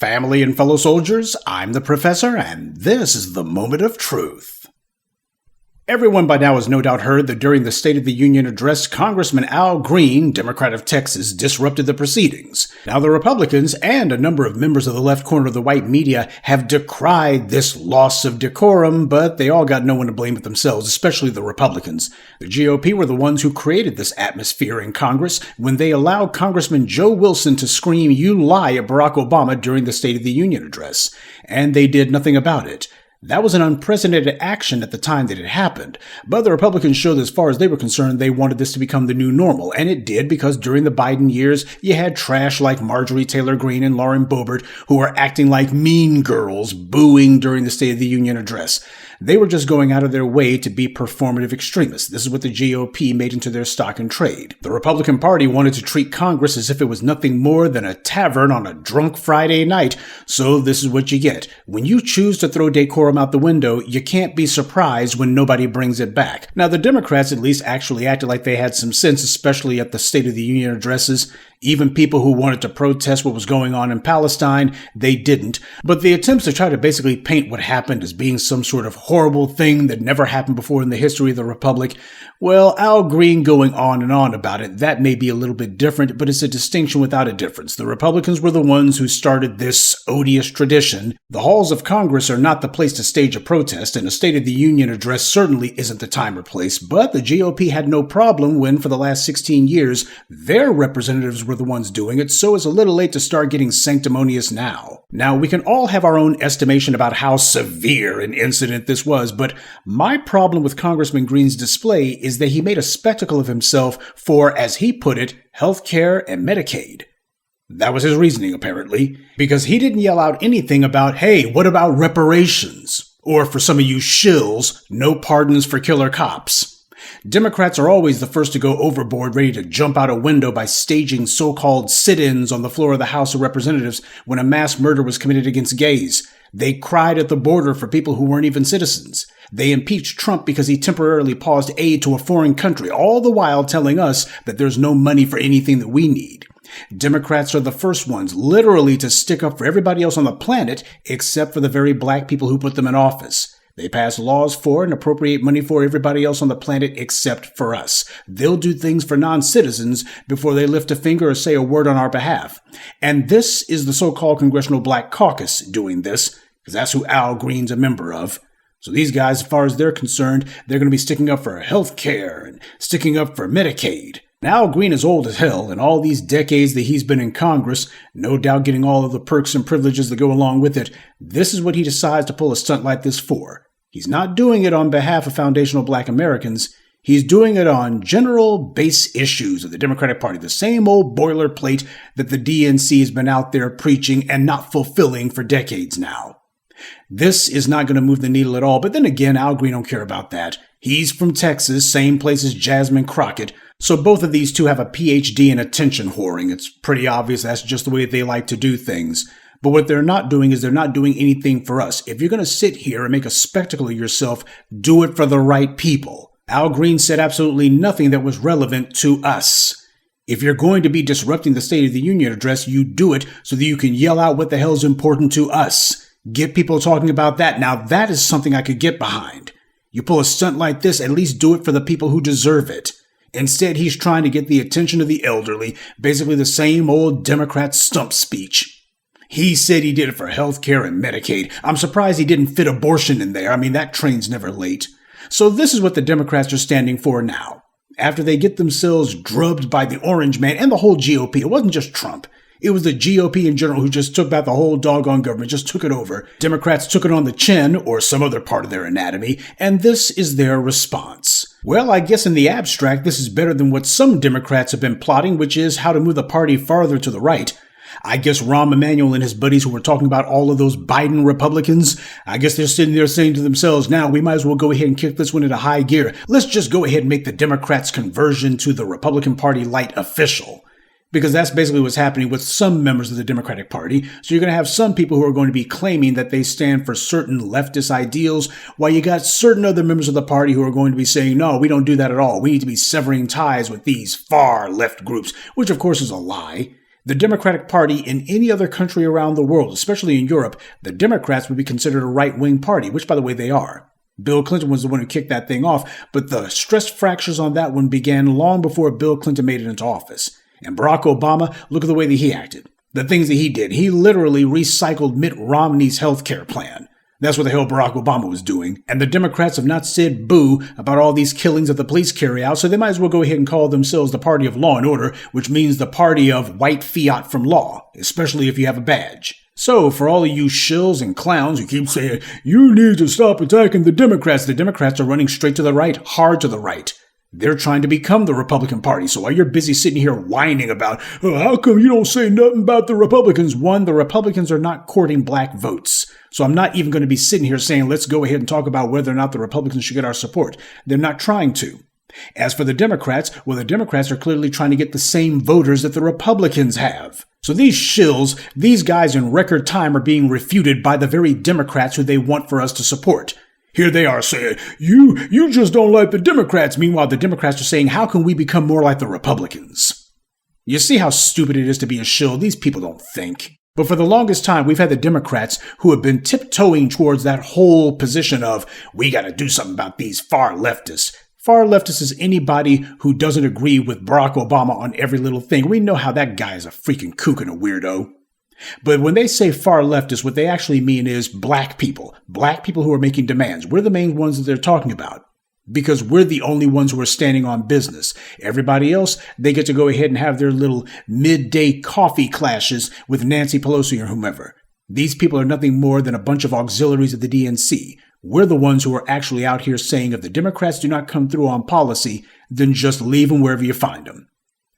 Family and fellow soldiers, I'm the Professor, and this is the Moment of Truth. Everyone by now has no doubt heard that during the State of the Union address, Congressman Al Green, Democrat of Texas, disrupted the proceedings. Now, the Republicans and a number of members of the left corner of the white media have decried this loss of decorum, but they all got no one to blame but themselves, especially the Republicans. The GOP were the ones who created this atmosphere in Congress when they allowed Congressman Joe Wilson to scream, "You lie," at Barack Obama during the State of the Union address. And they did nothing about it. That was an unprecedented action at the time that it happened, but the Republicans showed that as far as they were concerned, they wanted this to become the new normal, and it did because during the Biden years, you had trash like Marjorie Taylor Greene and Lauren Boebert who were acting like mean girls, booing during the State of the Union address. They were just going out of their way to be performative extremists. This is what the GOP made into their stock and trade. The Republican Party wanted to treat Congress as if it was nothing more than a tavern on a drunk Friday night, so this is what you get. When you choose to throw decorum out the window, you can't be surprised when nobody brings it back. Now, the Democrats at least actually acted like they had some sense, especially at the State of the Union addresses. Even people who wanted to protest what was going on in Palestine, they didn't. But the attempts to try to basically paint what happened as being some sort of horrible thing that never happened before in the history of the Republic, well, Al Green going on and on about it, that may be a little bit different, but it's a distinction without a difference. The Republicans were the ones who started this odious tradition. The halls of Congress are not the place to stage a protest, and a State of the Union address certainly isn't the time or place, but the GOP had no problem when, for the last 16 years, their representatives were the ones doing it, so it's a little late to start getting sanctimonious now. Now, we can all have our own estimation about how severe an incident this was, but my problem with Congressman Green's display is that he made a spectacle of himself for, as he put it, health care and Medicaid. That was his reasoning, apparently, because he didn't yell out anything about, hey, what about reparations? Or for some of you shills, no pardons for killer cops. Democrats are always the first to go overboard, ready to jump out a window by staging so-called sit-ins on the floor of the House of Representatives when a mass murder was committed against gays. They cried at the border for people who weren't even citizens. They impeached Trump because he temporarily paused aid to a foreign country, all the while telling us that there's no money for anything that we need. Democrats are the first ones, literally, to stick up for everybody else on the planet except for the very black people who put them in office. They pass laws for and appropriate money for everybody else on the planet except for us. They'll do things for non-citizens before they lift a finger or say a word on our behalf. And this is the so-called Congressional Black Caucus doing this, because that's who Al Green's a member of. So these guys, as far as they're concerned, they're going to be sticking up for health care and sticking up for Medicaid. Now, Al Green is old as hell, and all these decades that he's been in Congress, no doubt getting all of the perks and privileges that go along with it, this is what he decides to pull a stunt like this for. He's not doing it on behalf of foundational black Americans. He's doing it on general base issues of the Democratic Party, the same old boilerplate that the DNC has been out there preaching and not fulfilling for decades now. This is not going to move the needle at all, but then again, Al Green don't care about that. He's from Texas, same place as Jasmine Crockett, so both of these two have a PhD in attention whoring. It's pretty obvious that's just the way they like to do things. But what they're not doing is they're not doing anything for us. If you're going to sit here and make a spectacle of yourself, do it for the right people. Al Green said absolutely nothing that was relevant to us. If you're going to be disrupting the State of the Union address, you do it so that you can yell out what the hell's important to us. Get people talking about that. Now, that is something I could get behind. You pull a stunt like this, at least do it for the people who deserve it. Instead, he's trying to get the attention of the elderly, basically the same old Democrat stump speech. He said he did it for health care and Medicaid. I'm surprised he didn't fit abortion in there. I mean, that train's never late. So this is what the Democrats are standing for now. After they get themselves drubbed by the Orange Man and the whole GOP, it wasn't just Trump. It was the GOP in general who just took back the whole doggone government, just took it over. Democrats took it on the chin, or some other part of their anatomy, and this is their response. Well, I guess in the abstract, this is better than what some Democrats have been plotting, which is how to move the party farther to the right. I guess Rahm Emanuel and his buddies who were talking about all of those Biden Republicans, I guess they're sitting there saying to themselves, now we might as well go ahead and kick this one into high gear. Let's just go ahead and make the Democrats' conversion to the Republican Party light official. Because that's basically what's happening with some members of the Democratic Party. So you're going to have some people who are going to be claiming that they stand for certain leftist ideals, while you got certain other members of the party who are going to be saying, no, we don't do that at all. We need to be severing ties with these far left groups, which of course is a lie. The Democratic Party in any other country around the world, especially in Europe, the Democrats would be considered a right-wing party, which, by the way, they are. Bill Clinton was the one who kicked that thing off, but the stress fractures on that one began long before Bill Clinton made it into office. And Barack Obama, look at the way that he acted. The things that he did. He literally recycled Mitt Romney's health care plan. That's what the hell Barack Obama was doing. And the Democrats have not said boo about all these killings that the police carry out, so they might as well go ahead and call themselves the party of law and order, which means the party of white fiat from law, especially if you have a badge. So, for all of you shills and clowns who keep saying, you need to stop attacking the Democrats are running straight to the right, hard to the right. They're trying to become the Republican Party. So while you're busy sitting here whining about, oh, how come you don't say nothing about the Republicans? One, the Republicans are not courting black votes. So I'm not even going to be sitting here saying, let's go ahead and talk about whether or not the Republicans should get our support. They're not trying to. As for the Democrats, well, the Democrats are clearly trying to get the same voters that the Republicans have. So these shills, these guys in record time are being refuted by the very Democrats who they want for us to support. Here they are saying, you just don't like the Democrats. Meanwhile, the Democrats are saying, how can we become more like the Republicans? You see how stupid it is to be a shill? These people don't think. But for the longest time, we've had the Democrats who have been tiptoeing towards that whole position of, we got to do something about these far leftists. Far leftist is anybody who doesn't agree with Barack Obama on every little thing. We know how that guy is a freaking kook and a weirdo. But when they say far leftist, what they actually mean is black people who are making demands. We're the main ones that they're talking about because we're the only ones who are standing on business. Everybody else, they get to go ahead and have their little midday coffee clashes with Nancy Pelosi or whomever. These people are nothing more than a bunch of auxiliaries of the DNC. We're the ones who are actually out here saying if the Democrats do not come through on policy, then just leave them wherever you find them.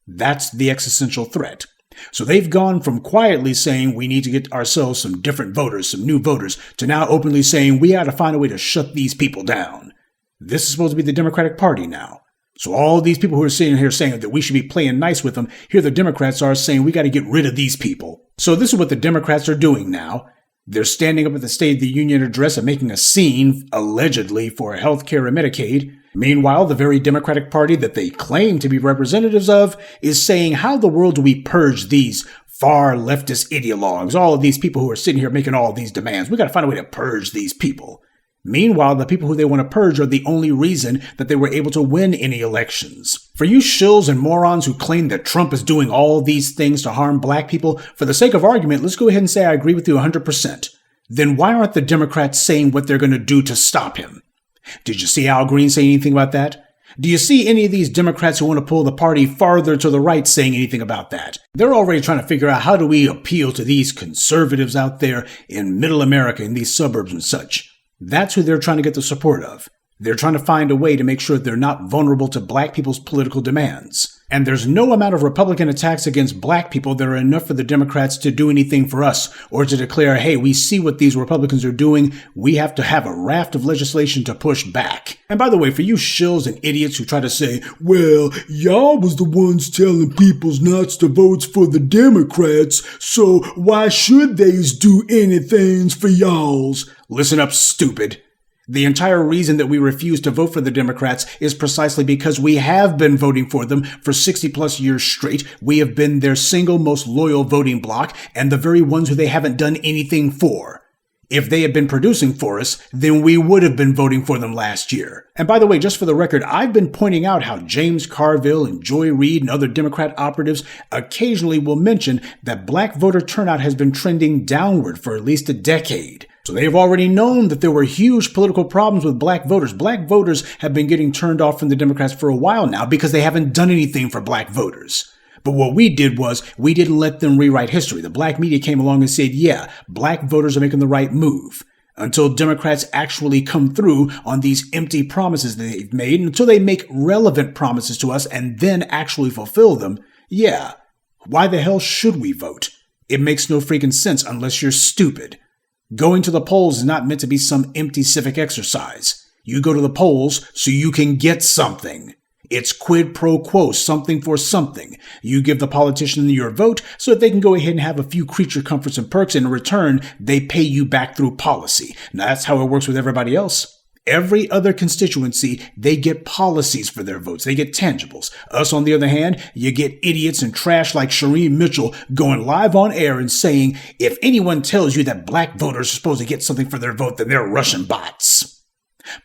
That's the existential threat. So they've gone from quietly saying we need to get ourselves some different voters, some new voters, to now openly saying we got to find a way to shut these people down. This is supposed to be the Democratic Party now. So all these people who are sitting here saying that we should be playing nice with them, here the Democrats are saying we got to get rid of these people. So this is what the Democrats are doing now. They're standing up at the State of the Union address and making a scene, allegedly, for health care and Medicaid. Meanwhile, the very Democratic Party that they claim to be representatives of is saying, how the world do we purge these far leftist ideologues, all of these people who are sitting here making all of these demands? We got to find a way to purge these people. Meanwhile, the people who they want to purge are the only reason that they were able to win any elections. For you shills and morons who claim that Trump is doing all these things to harm black people, for the sake of argument, let's go ahead and say I agree with you 100%. Then why aren't the Democrats saying what they're going to do to stop him? Did you see Al Green say anything about that? Do you see any of these Democrats who want to pull the party farther to the right saying anything about that? They're already trying to figure out how do we appeal to these conservatives out there in middle America, in these suburbs and such. That's who they're trying to get the support of. They're trying to find a way to make sure they're not vulnerable to black people's political demands. And there's no amount of Republican attacks against black people that are enough for the Democrats to do anything for us or to declare, hey, we see what these Republicans are doing. We have to have a raft of legislation to push back. And by the way, for you shills and idiots who try to say, well, y'all was the ones telling peoples not to vote for the Democrats, so why should theys do anything for y'alls? Listen up, stupid. The entire reason that we refuse to vote for the Democrats is precisely because we have been voting for them for 60 plus years straight. We have been their single most loyal voting bloc and the very ones who they haven't done anything for. If they had been producing for us, then we would have been voting for them last year. And by the way, just for the record, I've been pointing out how James Carville and Joy Reid and other Democrat operatives occasionally will mention that black voter turnout has been trending downward for at least a decade. So they have already known that there were huge political problems with black voters. Black voters have been getting turned off from the Democrats for a while now because they haven't done anything for black voters. But what we did was we didn't let them rewrite history. The black media came along and said, yeah, black voters are making the right move. Until Democrats actually come through on these empty promises that they've made, until they make relevant promises to us and then actually fulfill them, yeah, why the hell should we vote? It makes no freaking sense unless you're stupid. Going to the polls is not meant to be some empty civic exercise. You go to the polls so you can get something. It's quid pro quo, something for something. You give the politician your vote so that they can go ahead and have a few creature comforts and perks, and in return, they pay you back through policy. Now, that's how it works with everybody else. Every other constituency, they get policies for their votes. They get tangibles. Us, on the other hand, you get idiots and trash like Shereen Mitchell going live on air and saying, if anyone tells you that black voters are supposed to get something for their vote, then they're Russian bots.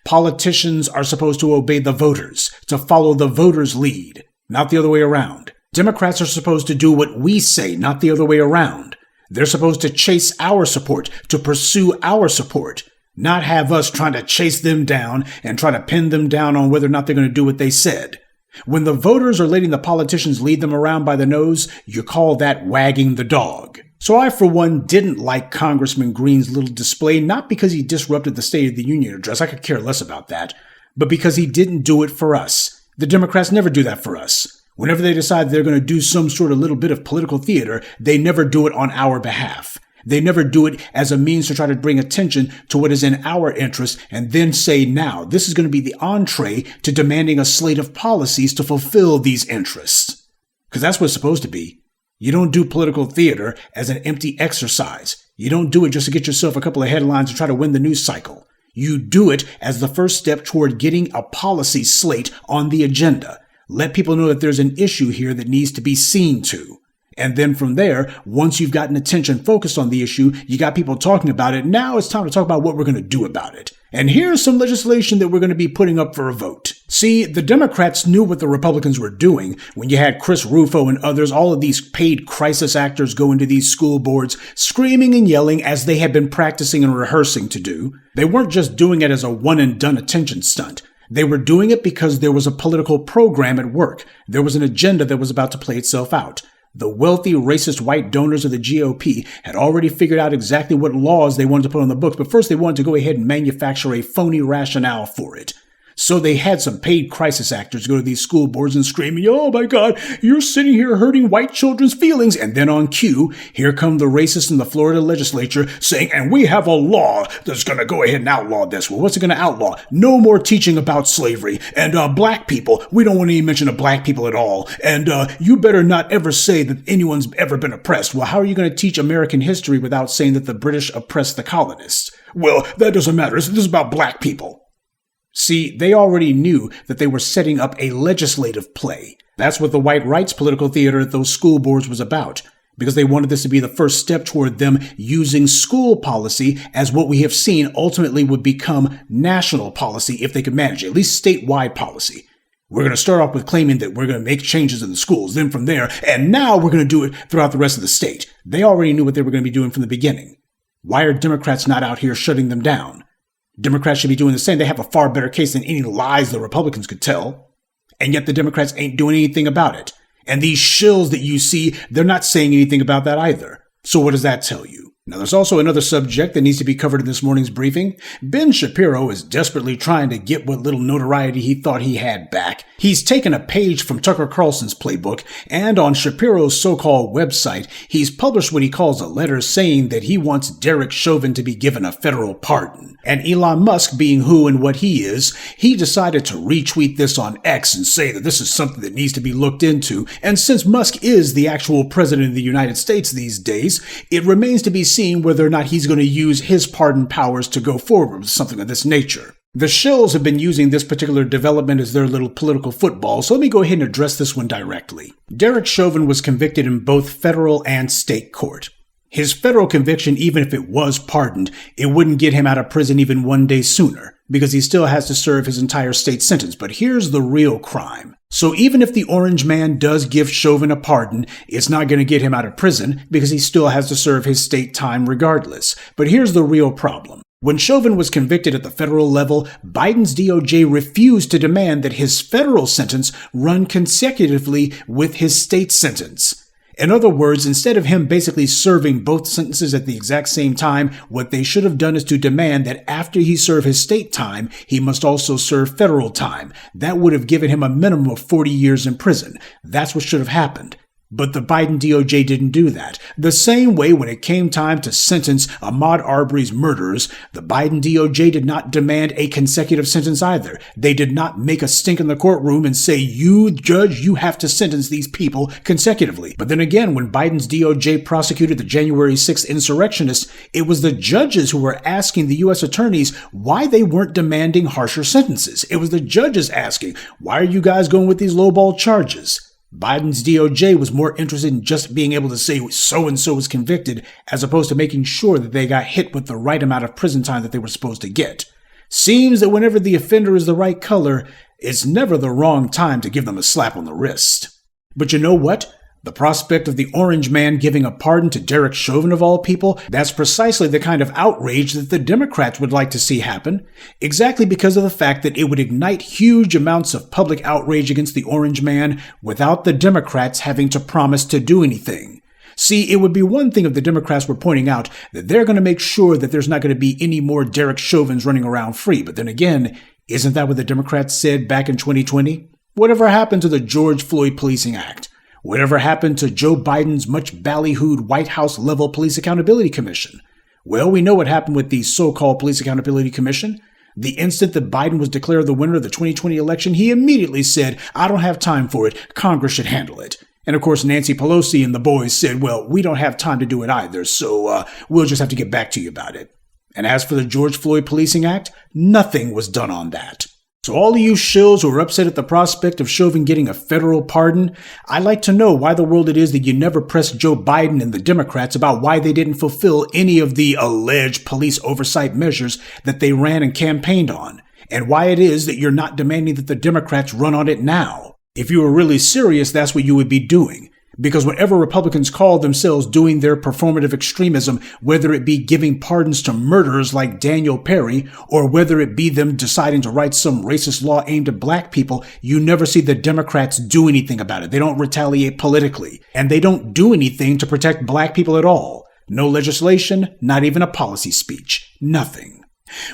Politicians are supposed to obey the voters, to follow the voters' lead, not the other way around. Democrats are supposed to do what we say, not the other way around. They're supposed to chase our support, to pursue our support, not have us trying to chase them down and try to pin them down on whether or not they're going to do what they said. When the voters are letting the politicians lead them around by the nose, you call that wagging the dog. So I, for one, didn't like Congressman Green's little display, not because he disrupted the State of the Union address, I could care less about that, but because he didn't do it for us. The Democrats never do that for us. Whenever they decide they're going to do some sort of little bit of political theater, they never do it on our behalf. They never do it as a means to try to bring attention to what is in our interest and then say, now, this is going to be the entree to demanding a slate of policies to fulfill these interests. Because that's what it's supposed to be. You don't do political theater as an empty exercise. You don't do it just to get yourself a couple of headlines and try to win the news cycle. You do it as the first step toward getting a policy slate on the agenda. Let people know that there's an issue here that needs to be seen to. And then from there, once you've gotten attention focused on the issue, you got people talking about it. Now it's time to talk about what we're going to do about it. And here's some legislation that we're going to be putting up for a vote. See, the Democrats knew what the Republicans were doing when you had Chris Rufo and others, all of these paid crisis actors go into these school boards screaming and yelling as they had been practicing and rehearsing to do. They weren't just doing it as a one and done attention stunt. They were doing it because there was a political program at work. There was an agenda that was about to play itself out. The wealthy, racist white donors of the GOP had already figured out exactly what laws they wanted to put on the books, but first they wanted to go ahead and manufacture a phony rationale for it. So they had some paid crisis actors go to these school boards and screaming, oh my God, you're sitting here hurting white children's feelings. And then on cue, here come the racists in the Florida legislature saying, and we have a law that's going to go ahead and outlaw this. Well, what's it going to outlaw? No more teaching about slavery. And black people, we don't want to even mention the black people at all. And you better not ever say that anyone's ever been oppressed. Well, how are you going to teach American history without saying that the British oppressed the colonists? Well, that doesn't matter. This is about black people. See, they already knew that they were setting up a legislative play. That's what the white rights political theater at those school boards was about, because they wanted this to be the first step toward them using school policy as what we have seen ultimately would become national policy if they could manage it, at least statewide policy. We're going to start off with claiming that we're going to make changes in the schools, then from there, and now we're going to do it throughout the rest of the state. They already knew what they were going to be doing from the beginning. Why are Democrats not out here shutting them down? Democrats should be doing the same. They have a far better case than any lies the Republicans could tell. And yet the Democrats ain't doing anything about it. And these shills that you see, they're not saying anything about that either. So what does that tell you? Now, there's also another subject that needs to be covered in this morning's briefing. Ben Shapiro is desperately trying to get what little notoriety he thought he had back. He's taken a page from Tucker Carlson's playbook, and on Shapiro's so-called website, he's published what he calls a letter saying that he wants Derek Chauvin to be given a federal pardon. And Elon Musk, being who and what he is, he decided to retweet this on X and say that this is something that needs to be looked into. And since Musk is the actual president of the United States these days, it remains to be seen whether or not he's going to use his pardon powers to go forward with something of this nature. The shills have been using this particular development as their little political football, so let me go ahead and address this one directly. Derek Chauvin was convicted in both federal and state court. His federal conviction, even if it was pardoned, it wouldn't get him out of prison even one day sooner, because he still has to serve his entire state sentence. But here's the real crime. So even if the orange man does give Chauvin a pardon, it's not going to get him out of prison because he still has to serve his state time regardless. But here's the real problem. When Chauvin was convicted at the federal level, Biden's DOJ refused to demand that his federal sentence run consecutively with his state sentence. In other words, instead of him basically serving both sentences at the exact same time, what they should have done is to demand that after he served his state time, he must also serve federal time. That would have given him a minimum of 40 years in prison. That's what should have happened. But the Biden DOJ didn't do that. The same way when it came time to sentence Ahmaud Arbery's murderers, the Biden DOJ did not demand a consecutive sentence either. They did not make a stink in the courtroom and say, you, judge, you have to sentence these people consecutively. But then again, when Biden's DOJ prosecuted the January 6th insurrectionists, it was the judges who were asking the U.S. attorneys why they weren't demanding harsher sentences. It was the judges asking, why are you guys going with these lowball charges? Biden's DOJ was more interested in just being able to say so-and-so was convicted as opposed to making sure that they got hit with the right amount of prison time that they were supposed to get. Seems that whenever the offender is the right color, it's never the wrong time to give them a slap on the wrist. But you know what? The prospect of the orange man giving a pardon to Derek Chauvin of all people, that's precisely the kind of outrage that the Democrats would like to see happen, exactly because of the fact that it would ignite huge amounts of public outrage against the orange man without the Democrats having to promise to do anything. See, it would be one thing if the Democrats were pointing out that they're going to make sure that there's not going to be any more Derek Chauvins running around free, but then again, isn't that what the Democrats said back in 2020? Whatever happened to the George Floyd Policing Act? Whatever happened to Joe Biden's much ballyhooed White House-level Police Accountability Commission? Well, we know what happened with the so-called Police Accountability Commission. The instant that Biden was declared the winner of the 2020 election, he immediately said, I don't have time for it. Congress should handle it. And of course, Nancy Pelosi and the boys said, well, we don't have time to do it either, so we'll just have to get back to you about it. And as for the George Floyd Policing Act, nothing was done on that. So all of you shills who are upset at the prospect of Chauvin getting a federal pardon, I'd like to know why the world it is that you never pressed Joe Biden and the Democrats about why they didn't fulfill any of the alleged police oversight measures that they ran and campaigned on, and why it is that you're not demanding that the Democrats run on it now. If you were really serious, that's what you would be doing. Because whenever Republicans call themselves doing their performative extremism, whether it be giving pardons to murderers like Daniel Perry, or whether it be them deciding to write some racist law aimed at black people, you never see the Democrats do anything about it. They don't retaliate politically. And they don't do anything to protect black people at all. No legislation, not even a policy speech. Nothing.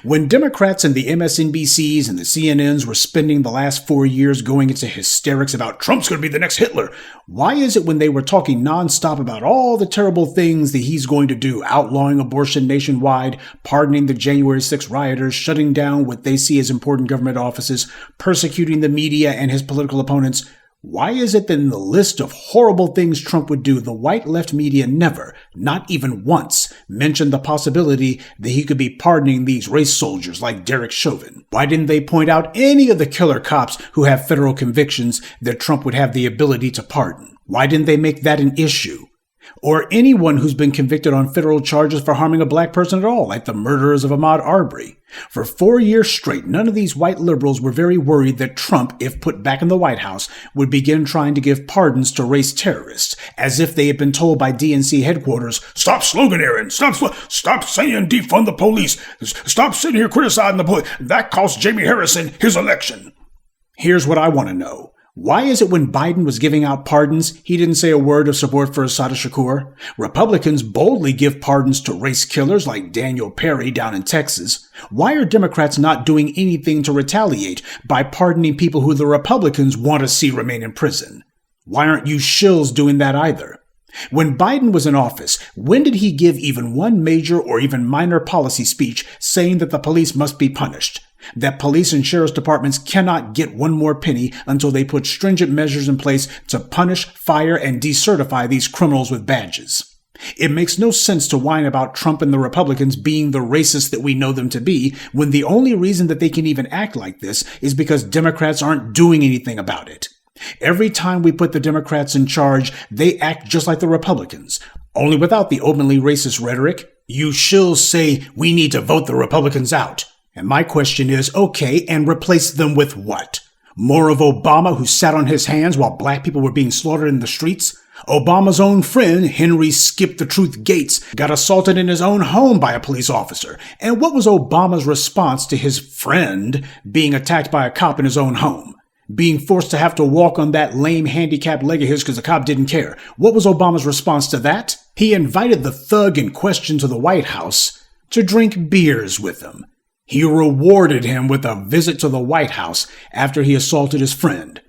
When Democrats and the MSNBCs and the CNNs were spending the last 4 years going into hysterics about Trump's going to be the next Hitler, why is it when they were talking nonstop about all the terrible things that he's going to do, outlawing abortion nationwide, pardoning the January 6th rioters, shutting down what they see as important government offices, persecuting the media and his political opponents, why is it that in the list of horrible things Trump would do, the white left media never, not even once, mentioned the possibility that he could be pardoning these race soldiers like Derek Chauvin? Why didn't they point out any of the killer cops who have federal convictions that Trump would have the ability to pardon? Why didn't they make that an issue? Or anyone who's been convicted on federal charges for harming a black person at all, like the murderers of Ahmaud Arbery. For 4 years straight, none of these white liberals were very worried that Trump, if put back in the White House, would begin trying to give pardons to race terrorists, as if they had been told by DNC headquarters, stop sloganeering, stop saying defund the police, stop sitting here criticizing the police. That cost Jamie Harrison his election. Here's what I want to know. Why is it when Biden was giving out pardons, he didn't say a word of support for Assata Shakur? Republicans boldly give pardons to race killers like Daniel Perry down in Texas. Why are Democrats not doing anything to retaliate by pardoning people who the Republicans want to see remain in prison? Why aren't you shills doing that either? When Biden was in office, when did he give even one major or even minor policy speech saying that the police must be punished? That police and sheriff's departments cannot get one more penny until they put stringent measures in place to punish, fire, and decertify these criminals with badges. It makes no sense to whine about Trump and the Republicans being the racists that we know them to be, when the only reason that they can even act like this is because Democrats aren't doing anything about it. Every time we put the Democrats in charge, they act just like the Republicans, only without the openly racist rhetoric. You shills say we need to vote the Republicans out. And my question is, okay, and replace them with what? More of Obama, who sat on his hands while black people were being slaughtered in the streets? Obama's own friend, Henry Skip the Truth Gates, got assaulted in his own home by a police officer. And what was Obama's response to his friend being attacked by a cop in his own home? Being forced to have to walk on that lame handicapped leg of his because the cop didn't care. What was Obama's response to that? He invited the thug in question to the White House to drink beers with him. He rewarded him with a visit to the White House after he assaulted his friend.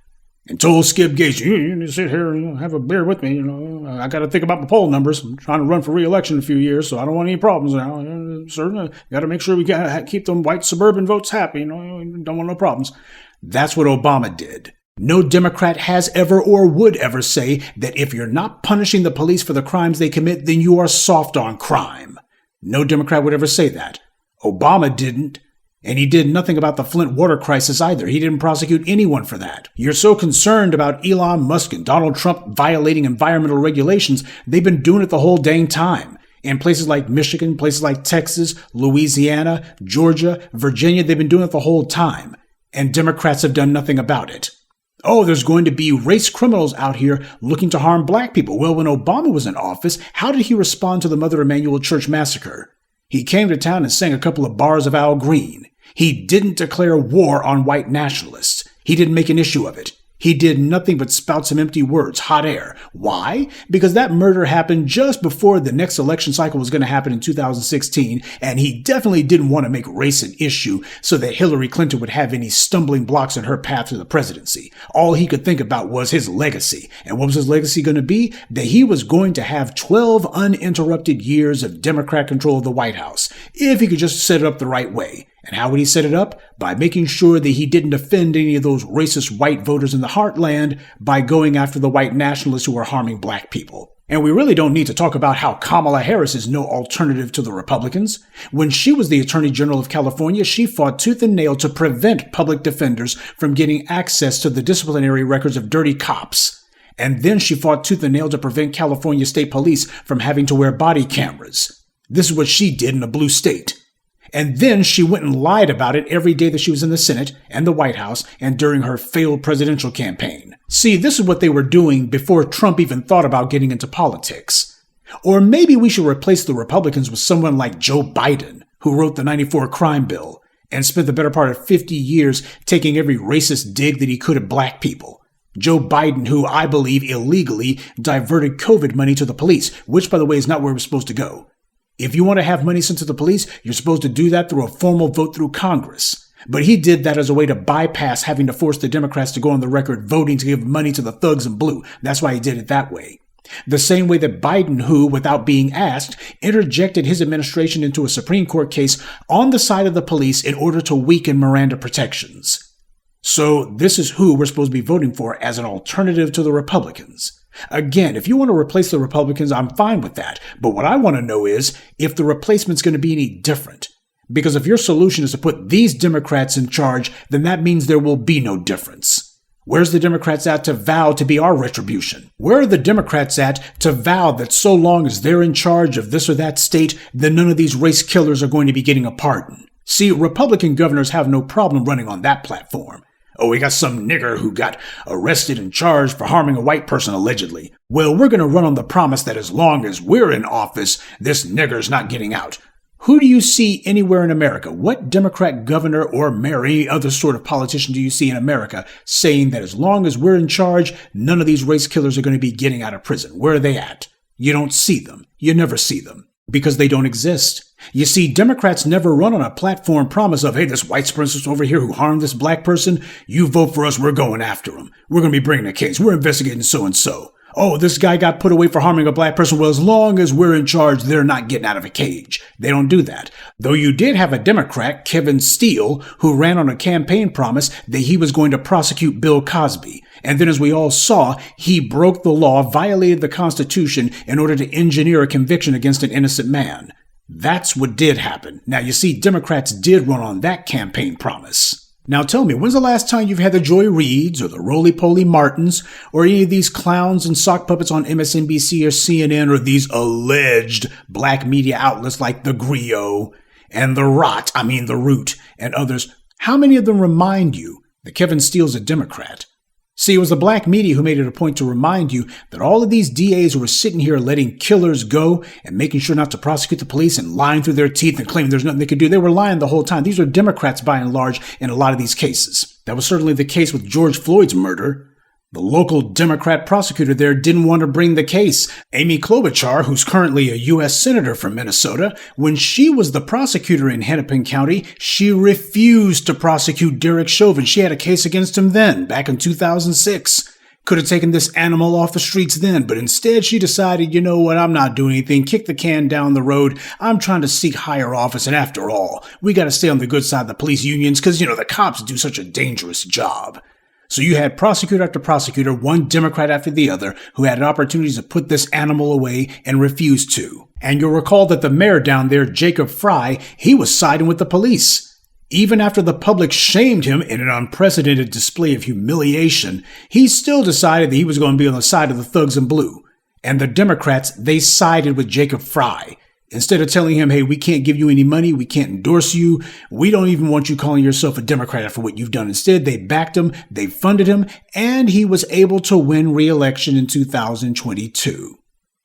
and told Skip Gates, you need to sit here and have a beer with me. I got to think about my poll numbers. I'm trying to run for re-election in a few years, so I don't want any problems now. Sir, got to make sure we keep them white suburban votes happy. Don't want no problems. That's what Obama did. No Democrat has ever or would ever say that if you're not punishing the police for the crimes they commit, then you are soft on crime. No Democrat would ever say that. Obama didn't. And he did nothing about the Flint water crisis either. He didn't prosecute anyone for that. You're so concerned about Elon Musk and Donald Trump violating environmental regulations, they've been doing it the whole dang time. In places like Michigan, places like Texas, Louisiana, Georgia, Virginia, they've been doing it the whole time. And Democrats have done nothing about it. Oh, there's going to be race criminals out here looking to harm black people. Well, when Obama was in office, how did he respond to the Mother Emanuel Church massacre? He came to town and sang a couple of bars of Al Green. He didn't declare war on white nationalists. He didn't make an issue of it. He did nothing but spout some empty words, hot air. Why? Because that murder happened just before the next election cycle was going to happen in 2016, and he definitely didn't want to make race an issue so that Hillary Clinton would have any stumbling blocks in her path to the presidency. All he could think about was his legacy. And what was his legacy going to be? That he was going to have 12 uninterrupted years of Democrat control of the White House, if he could just set it up the right way. And how would he set it up? By making sure that he didn't offend any of those racist white voters in the heartland by going after the white nationalists who are harming black people. And we really don't need to talk about how Kamala Harris is no alternative to the Republicans. When she was the Attorney General of California, she fought tooth and nail to prevent public defenders from getting access to the disciplinary records of dirty cops. And then she fought tooth and nail to prevent California State Police from having to wear body cameras. This is what she did in a blue state. And then she went and lied about it every day that she was in the Senate and the White House and during her failed presidential campaign. See, this is what they were doing before Trump even thought about getting into politics. Or maybe we should replace the Republicans with someone like Joe Biden, who wrote the '94 crime bill and spent the better part of 50 years taking every racist dig that he could at black people. Joe Biden, who I believe illegally diverted COVID money to the police, which, by the way, is not where we're supposed to go. If you want to have money sent to the police, you're supposed to do that through a formal vote through Congress. But he did that as a way to bypass having to force the Democrats to go on the record voting to give money to the thugs in blue. That's why he did it that way. The same way that Biden, who, without being asked, interjected his administration into a Supreme Court case on the side of the police in order to weaken Miranda protections. So this is who we're supposed to be voting for as an alternative to the Republicans. Again, if you want to replace the Republicans, I'm fine with that. But what I want to know is if the replacement's going to be any different. Because if your solution is to put these Democrats in charge, then that means there will be no difference. Where's the Democrats at to vow to be our retribution? Where are the Democrats at to vow that so long as they're in charge of this or that state, then none of these race killers are going to be getting a pardon? See, Republican governors have no problem running on that platform. Oh, we got some nigger who got arrested and charged for harming a white person allegedly. Well, we're going to run on the promise that as long as we're in office, this nigger's not getting out. Who do you see anywhere in America? What Democrat governor or mayor, any other sort of politician do you see in America saying that as long as we're in charge, none of these race killers are going to be getting out of prison? Where are they at? You don't see them. You never see them. Because they don't exist. You see, Democrats never run on a platform promise of, hey, this white supremacist over here who harmed this black person, you vote for us, we're going after him. We're going to be bringing a case. We're investigating so-and-so. Oh, this guy got put away for harming a black person. Well, as long as we're in charge, they're not getting out of a cage. They don't do that. Though you did have a Democrat, Kevin Steele, who ran on a campaign promise that he was going to prosecute Bill Cosby. And then as we all saw, he broke the law, violated the Constitution in order to engineer a conviction against an innocent man. That's what did happen. Now, you see, Democrats did run on that campaign promise. Now tell me, when's the last time you've had the Joy Reids or the Roly-Poly Martins or any of these clowns and sock puppets on MSNBC or CNN or these alleged black media outlets like The Griot and The Root and others? How many of them remind you that Kevin Steele's a Democrat? See, it was the black media who made it a point to remind you that all of these DAs who were sitting here letting killers go and making sure not to prosecute the police and lying through their teeth and claiming there's nothing they could do, they were lying the whole time. These are Democrats by and large in a lot of these cases. That was certainly the case with George Floyd's murder. The local Democrat prosecutor there didn't want to bring the case. Amy Klobuchar, who's currently a U.S. Senator from Minnesota, when she was the prosecutor in Hennepin County, she refused to prosecute Derek Chauvin. She had a case against him then, back in 2006. Could have taken this animal off the streets then, but instead she decided, you know what, I'm not doing anything, kick the can down the road. I'm trying to seek higher office, and after all, we got to stay on the good side of the police unions because, the cops do such a dangerous job. So you had prosecutor after prosecutor, one Democrat after the other, who had opportunities to put this animal away and refused to. And you'll recall that the mayor down there, Jacob Fry, he was siding with the police. Even after the public shamed him in an unprecedented display of humiliation, he still decided that he was going to be on the side of the thugs in blue. And the Democrats, they sided with Jacob Fry. Instead of telling him, hey, we can't give you any money, we can't endorse you, we don't even want you calling yourself a Democrat after what you've done. Instead, they backed him, they funded him, and he was able to win re-election in 2022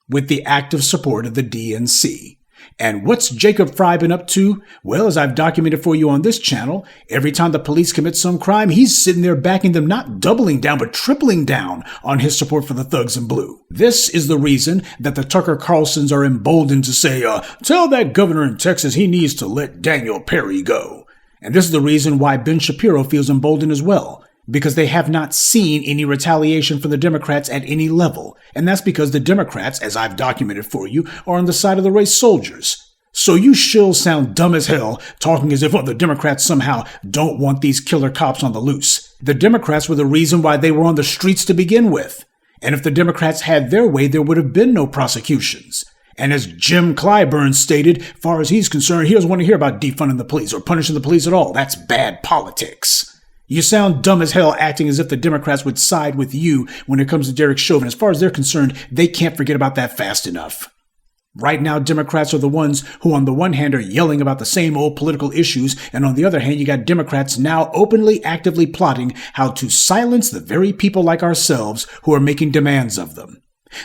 with the active support of the DNC. And what's Jacob Fry been up to? Well, as I've documented for you on this channel, every time the police commit some crime, he's sitting there backing them, not doubling down, but tripling down on his support for the thugs in blue. This is the reason that the Tucker Carlsons are emboldened to say, tell that governor in Texas he needs to let Daniel Perry go. And this is the reason why Ben Shapiro feels emboldened as well. Because they have not seen any retaliation from the Democrats at any level. And that's because the Democrats, as I've documented for you, are on the side of the race soldiers. So you shills sound dumb as hell, talking as if the Democrats somehow don't want these killer cops on the loose. The Democrats were the reason why they were on the streets to begin with. And if the Democrats had their way, there would have been no prosecutions. And as Jim Clyburn stated, far as he's concerned, he doesn't want to hear about defunding the police or punishing the police at all. That's bad politics. You sound dumb as hell acting as if the Democrats would side with you when it comes to Derek Chauvin. As far as they're concerned, they can't forget about that fast enough. Right now, Democrats are the ones who on the one hand are yelling about the same old political issues, and on the other hand, you got Democrats now openly, actively plotting how to silence the very people like ourselves who are making demands of them.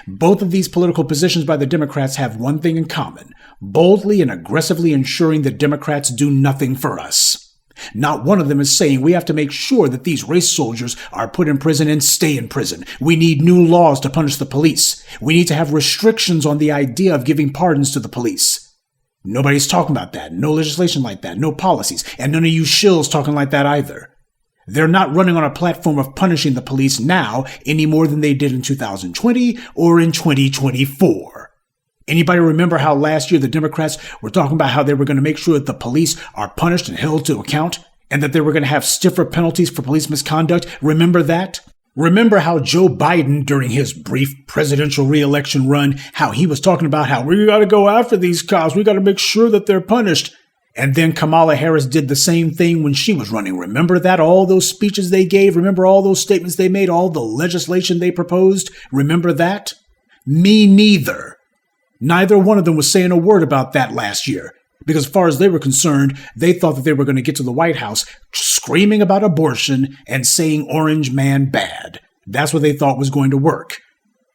Both of these political positions by the Democrats have one thing in common: boldly and aggressively ensuring that Democrats do nothing for us. Not one of them is saying we have to make sure that these race soldiers are put in prison and stay in prison. We need new laws to punish the police. We need to have restrictions on the idea of giving pardons to the police. Nobody's talking about that. No legislation like that. No policies. And none of you shills talking like that either. They're not running on a platform of punishing the police now any more than they did in 2020 or in 2024. Anybody remember how last year the Democrats were talking about how they were going to make sure that the police are punished and held to account and that they were going to have stiffer penalties for police misconduct? Remember that? Remember how Joe Biden, during his brief presidential re-election run, how he was talking about how we got to go after these cops. We got to make sure that they're punished. And then Kamala Harris did the same thing when she was running. Remember that? All those speeches they gave? Remember all those statements they made? All the legislation they proposed? Remember that? Me neither. Neither one of them was saying a word about that last year, because as far as they were concerned, they thought that they were going to get to the White House screaming about abortion and saying orange man bad. That's what they thought was going to work.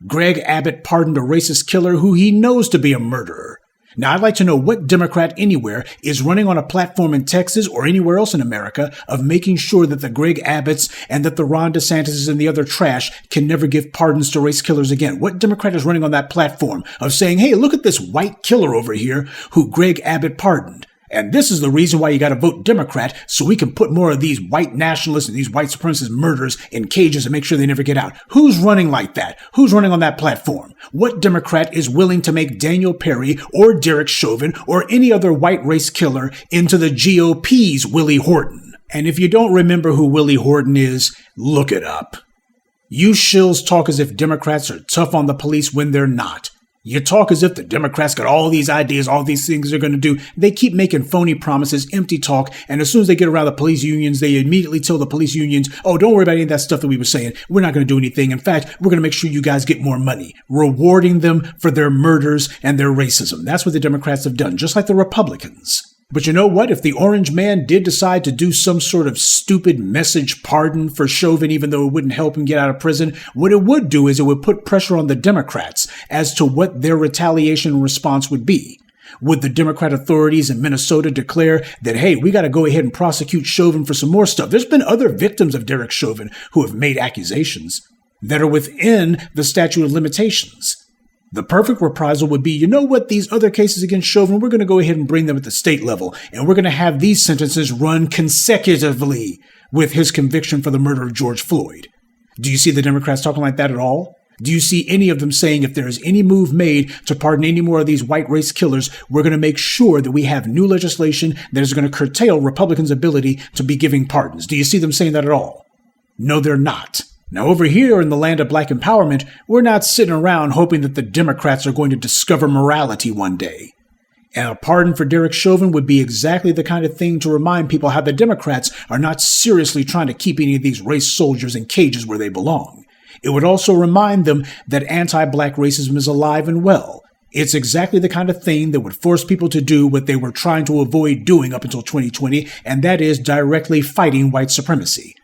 Greg Abbott pardoned a racist killer who he knows to be a murderer. Now, I'd like to know what Democrat anywhere is running on a platform in Texas or anywhere else in America of making sure that the Greg Abbotts and that the Ron DeSantis and the other trash can never give pardons to race killers again. What Democrat is running on that platform of saying, hey, look at this white killer over here who Greg Abbott pardoned. And this is the reason why you got to vote Democrat, so we can put more of these white nationalists and these white supremacist murderers in cages and make sure they never get out. Who's running like that? Who's running on that platform? What Democrat is willing to make Daniel Perry or Derek Chauvin or any other white race killer into the GOP's Willie Horton? And if you don't remember who Willie Horton is, look it up. You shills talk as if Democrats are tough on the police when they're not. You talk as if the Democrats got all these ideas, all these things they're going to do. They keep making phony promises, empty talk, and as soon as they get around the police unions, they immediately tell the police unions, oh, don't worry about any of that stuff that we were saying. We're not going to do anything. In fact, we're going to make sure you guys get more money, rewarding them for their murders and their racism. That's what the Democrats have done, just like the Republicans. But you know what? If the orange man did decide to do some sort of stupid message pardon for Chauvin, even though it wouldn't help him get out of prison, what it would do is it would put pressure on the Democrats as to what their retaliation response would be. Would the Democrat authorities in Minnesota declare that, hey, we got to go ahead and prosecute Chauvin for some more stuff? There's been other victims of Derek Chauvin who have made accusations. that are within the statute of limitations. The perfect reprisal would be, you know what, these other cases against Chauvin, we're going to go ahead and bring them at the state level, and we're going to have these sentences run consecutively with his conviction for the murder of George Floyd. Do you see the Democrats talking like that at all? Do you see any of them saying if there is any move made to pardon any more of these white race killers, we're going to make sure that we have new legislation that is going to curtail Republicans' ability to be giving pardons? Do you see them saying that at all? No, they're not. Now, over here in the land of black empowerment, we're not sitting around hoping that the Democrats are going to discover morality one day. And a pardon for Derek Chauvin would be exactly the kind of thing to remind people how the Democrats are not seriously trying to keep any of these race soldiers in cages where they belong. It would also remind them that anti-black racism is alive and well. It's exactly the kind of thing that would force people to do what they were trying to avoid doing up until 2020, and that is directly fighting white supremacy.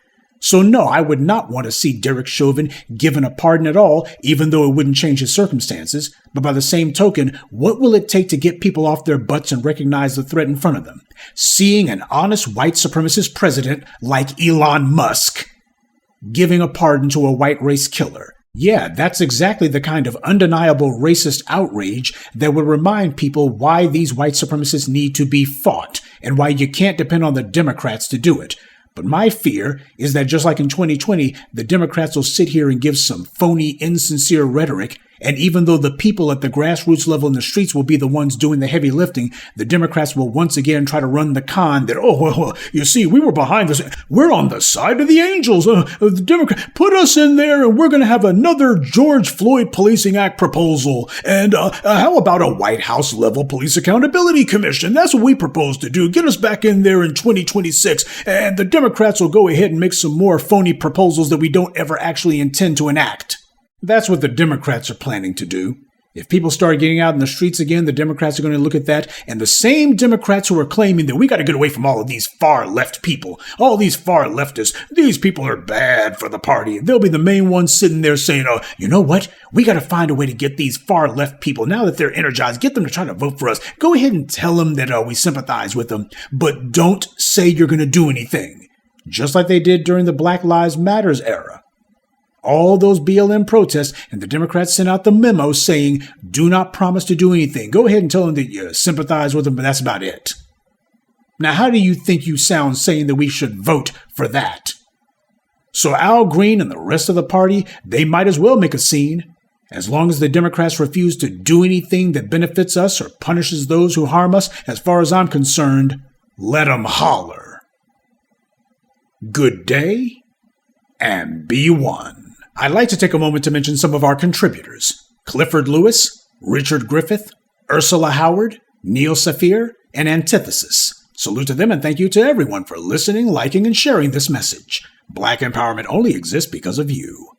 So no, I would not want to see Derek Chauvin given a pardon at all, even though it wouldn't change his circumstances. But by the same token, what will it take to get people off their butts and recognize the threat in front of them? Seeing an honest white supremacist president like Elon Musk giving a pardon to a white race killer. Yeah, that's exactly the kind of undeniable racist outrage that would remind people why these white supremacists need to be fought and why you can't depend on the Democrats to do it. But my fear is that just like in 2020, the Democrats will sit here and give some phony, insincere rhetoric, and even though the people at the grassroots level in the streets will be the ones doing the heavy lifting, the Democrats will once again try to run the con that, oh, well, you see, we were behind this. We're on the side of the angels. The Democrats put us in there, and we're going to have another George Floyd Policing Act proposal. And how about a White House level police accountability commission? That's what we propose to do. Get us back in there in 2026, and the Democrats will go ahead and make some more phony proposals that we don't ever actually intend to enact. That's what the Democrats are planning to do. If people start getting out in the streets again, the Democrats are going to look at that, and the same Democrats who are claiming that we got to get away from all of these far left people, all these far leftists, these people are bad for the party. They'll be the main ones sitting there saying, oh, you know what? We got to find a way to get these far left people, now that they're energized, get them to try to vote for us. Go ahead and tell them that we sympathize with them, but don't say you're going to do anything. Just like they did during the Black Lives Matters era. All those BLM protests, and the Democrats sent out the memo saying, do not promise to do anything. Go ahead and tell them that you sympathize with them, but that's about it. Now, how do you think you sound saying that we should vote for that? So Al Green and the rest of the party, they might as well make a scene. As long as the Democrats refuse to do anything that benefits us or punishes those who harm us, as far as I'm concerned, let them holler. Good day, and be one. I'd like to take a moment to mention some of our contributors: Clifford Lewis, Richard Griffith, Ursula Howard, Neil Saphir, and Antithesis. Salute to them, and thank you to everyone for listening, liking, and sharing this message. Black empowerment only exists because of you.